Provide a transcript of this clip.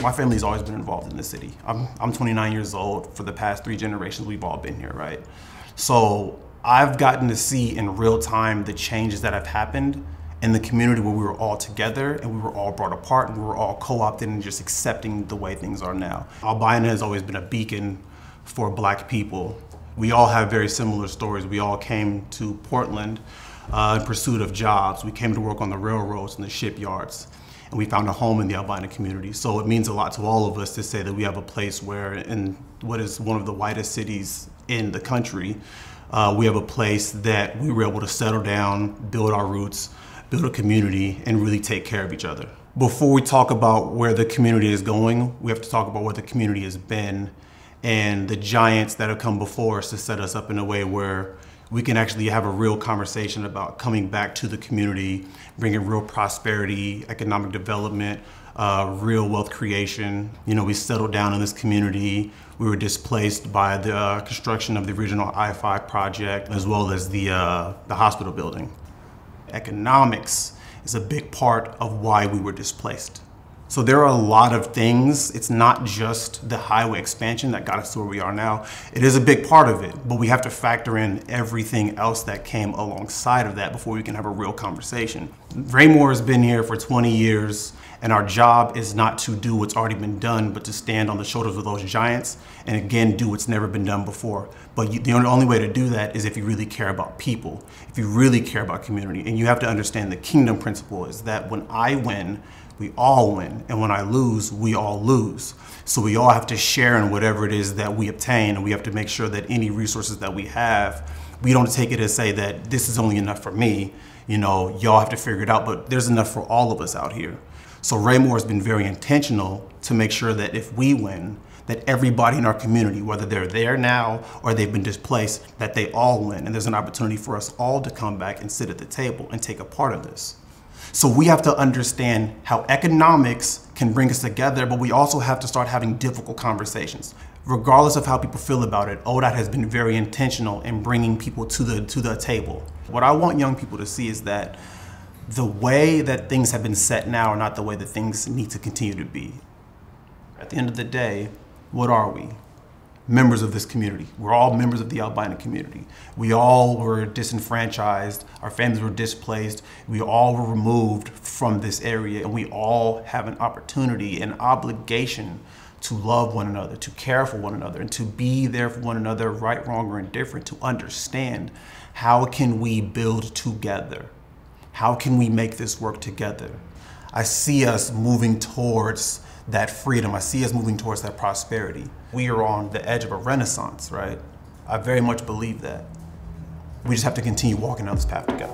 My family's always been involved in the city. I'm 29 years old. For the past 3 generations, we've all been here, right? So I've gotten to see in real time the changes that have happened in the community where we were all together and we were all brought apart and we were all co-opted and just accepting the way things are now. Albina has always been a beacon for Black people. We all have very similar stories. We all came to Portland in pursuit of jobs. We came to work on the railroads and the shipyards, and we found a home in the Albina community. So it means a lot to all of us to say that we have a place where, in what is one of the whitest cities in the country, we have a place that we were able to settle down, build our roots, build a community, and really take care of each other. Before we talk about where the community is going, we have to talk about where the community has been and the giants that have come before us to set us up in a way where we can actually have a real conversation about coming back to the community, bringing real prosperity, economic development, real wealth creation. You know, we settled down in this community. We were displaced by the construction of the original I-5 project, as well as the hospital building. Economics is a big part of why we were displaced. So there are a lot of things. It's not just the highway expansion that got us to where we are now. It is a big part of it, but we have to factor in everything else that came alongside of that before we can have a real conversation. Raymore has been here for 20 years, and our job is not to do what's already been done, but to stand on the shoulders of those giants and again do what's never been done before. But the only way to do that is if you really care about people, if you really care about community. And you have to understand the kingdom principle is that when I win, we all win, and when I lose, we all lose. So we all have to share in whatever it is that we obtain, and we have to make sure that any resources that we have, we don't take it as say that this is only enough for me, you know, y'all have to figure it out, but there's enough for all of us out here. So Raymore has been very intentional to make sure that if we win, that everybody in our community, whether they're there now or they've been displaced, that they all win. And there's an opportunity for us all to come back and sit at the table and take a part of this. So we have to understand how economics can bring us together, but we also have to start having difficult conversations. Regardless of how people feel about it, ODOT has been very intentional in bringing people to the table. What I want young people to see is that the way that things have been set now are not the way that things need to continue to be. At the end of the day, what are we? Members of this community. We're all members of the Albina community. We all were disenfranchised, our families were displaced, we all were removed from this area, and we all have an opportunity, an obligation to love one another, to care for one another, and to be there for one another, right, wrong, or indifferent, to understand how can we build together? How can we make this work together? I see us moving towards that freedom. I see us moving towards that prosperity. We are on the edge of a renaissance, right? I very much believe that. We just have to continue walking down this path together.